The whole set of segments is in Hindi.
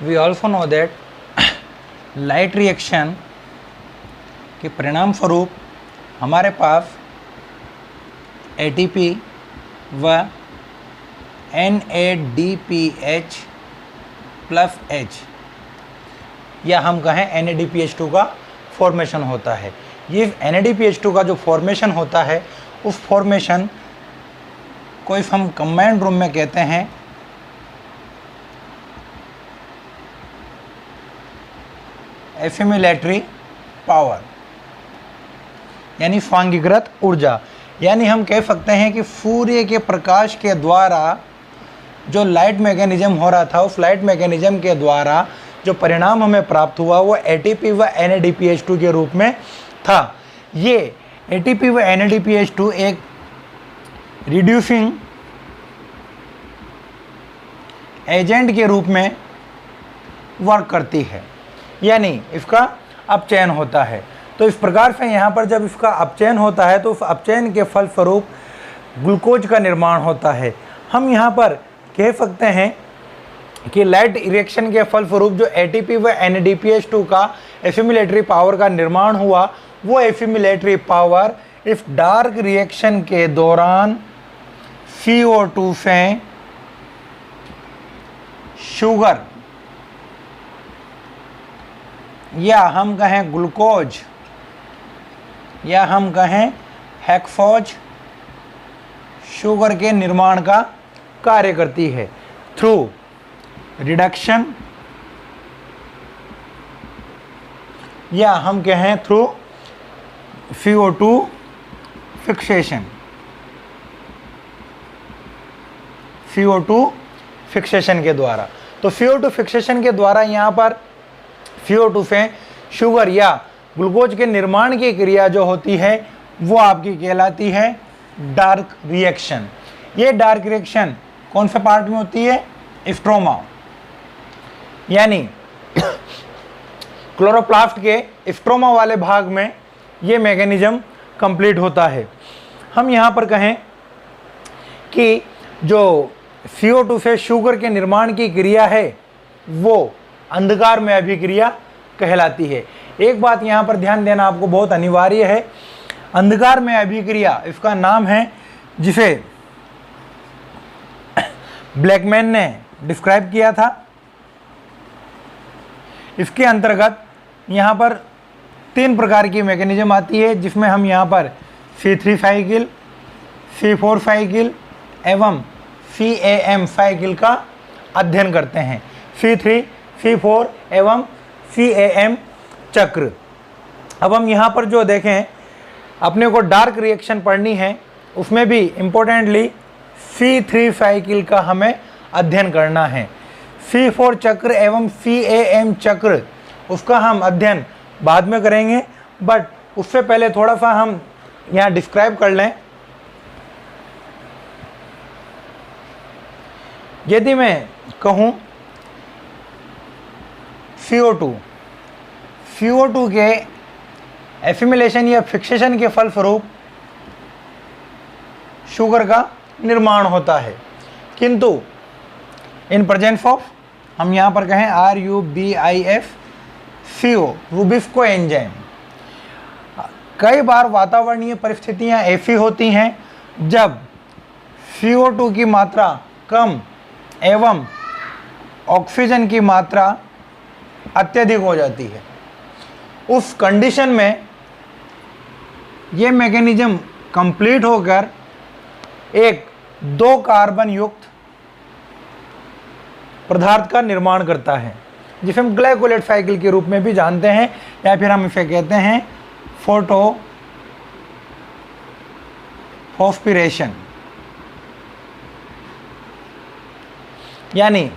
We also know that light reaction के परिणाम स्वरूप हमारे पास ATP व NADPH प्लस H या हम कहें NADPH2 का फॉर्मेशन होता है। ये NADPH2 का जो फॉर्मेशन होता है उस फॉर्मेशन को इस हम कंबाइंड रूम में कहते हैं एफिमिलेटरी पावर, यानी स्वांगीकृत ऊर्जा। यानी हम कह सकते हैं कि सूर्य के प्रकाश के द्वारा जो लाइट मैकेनिज्म हो रहा था, उस लाइट मैकेनिज्म के द्वारा जो परिणाम हमें प्राप्त हुआ वो ATP व NADPH2 के रूप में था। ये ATP व NADPH2 एक रिड्यूसिंग एजेंट के रूप में वर्क करती है, यानी इसका अपचयन होता है। तो इस प्रकार से यहाँ पर जब इसका अपचयन होता है तो उस अपचयन के फलस्वरूप ग्लूकोज का निर्माण होता है। हम यहाँ पर कह सकते हैं कि लाइट रिएक्शन के फलस्वरूप जो ATP व NADPH2 का एफिमिलेटरी पावर का निर्माण हुआ, वो एफिमिलेटरी पावर इस डार्क रिएक्शन के दौरान CO2 से शुगर या हम कहें ग्लूकोज या हम कहें हेक्सोज शुगर के निर्माण का कार्य करती है थ्रू रिडक्शन या हम कहें through CO2 fixation. CO2 fixation के द्वारा, तो CO2 फिक्सेशन के द्वारा यहाँ पर CO2 से शुगर या ग्लूकोज के निर्माण की क्रिया जो होती है वो आपकी कहलाती है डार्क रिएक्शन। ये डार्क रिएक्शन कौन से पार्ट में होती है? स्ट्रोमा, यानी क्लोरोप्लास्ट के स्ट्रोमा वाले भाग में ये मैकेनिज्म कंप्लीट होता है। हम यहाँ पर कहें कि जो CO2 से शुगर के निर्माण की क्रिया है वो अंधकार में अभिक्रिया कहलाती है। एक बात यहाँ पर ध्यान देना आपको बहुत अनिवार्य है, अंधकार में अभिक्रिया इसका नाम है जिसे ब्लैकमैन ने डिस्क्राइब किया था। इसके अंतर्गत यहाँ पर 3 प्रकार की मैकेनिज्म आती है, जिसमें हम यहाँ पर C3 साइकिल, C4 साइकिल एवं CAM साइकिल का अध्ययन करते हैं। C3, C4 एवं CAM चक्र। अब हम यहाँ पर जो देखें, अपने को डार्क रिएक्शन पढ़नी है, उसमें भी इम्पोर्टेंटली C3 साइकिल का हमें अध्ययन करना है। C4 चक्र एवं CAM चक्र उसका हम अध्ययन बाद में करेंगे, बट उससे पहले थोड़ा सा हम यहाँ डिस्क्राइब कर लें। यदि मैं कहूँ CO2 के एफिमिलेशन या फिक्सेशन के फलस्वरूप शुगर का निर्माण होता है, किंतु इन प्रेजेंस ऑफ हम यहाँ पर कहें RUBIFCO रूबिस्को एंजाइम। कई बार वातावरणीय परिस्थितियाँ ऐसी होती हैं जब CO2 की मात्रा कम एवं ऑक्सीजन की मात्रा अत्यधिक हो जाती है। उस कंडीशन में ये मैकेनिज्म कंप्लीट होकर एक 2 कार्बन युक्त पदार्थ का निर्माण करता है, जिसे हम ग्लाइकोलेट साइकिल के रूप में भी जानते हैं, या फिर हम इसे कहते हैं फोटोफॉस्फोरेशन, यानी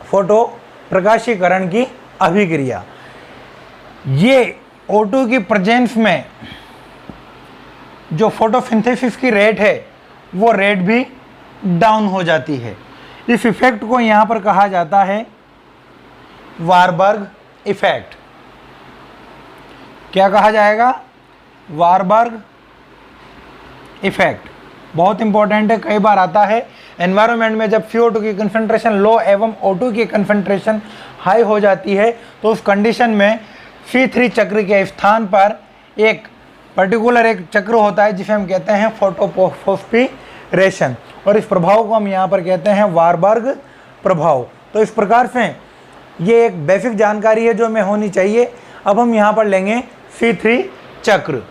फोटो प्रकाशीकरण की अभिक्रिया। ये O2 की प्रेजेंस में जो फोटोसिंथेसिस की रेट है वो रेट भी डाउन हो जाती है। इस इफेक्ट को यहाँ पर कहा जाता है वारबर्ग इफेक्ट। क्या कहा जाएगा? Warburg effect. बहुत इंपॉर्टेंट है, कई बार आता है एनवायरनमेंट में जब CO2 की कंसंट्रेशन लो एवं O2 की कंसंट्रेशन हाई हो जाती है तो उस कंडीशन में C3 चक्र के स्थान पर एक पर्टिकुलर एक चक्र होता है जिसे हम कहते हैं फोटोफॉस्फोरिलेशन, और इस प्रभाव को हम यहाँ पर कहते हैं वारबर्ग प्रभाव। तो इस प्रकार से ये एक बेसिक जानकारी है जो हमें होनी चाहिए। अब हम यहाँ पर लेंगे C3 चक्र।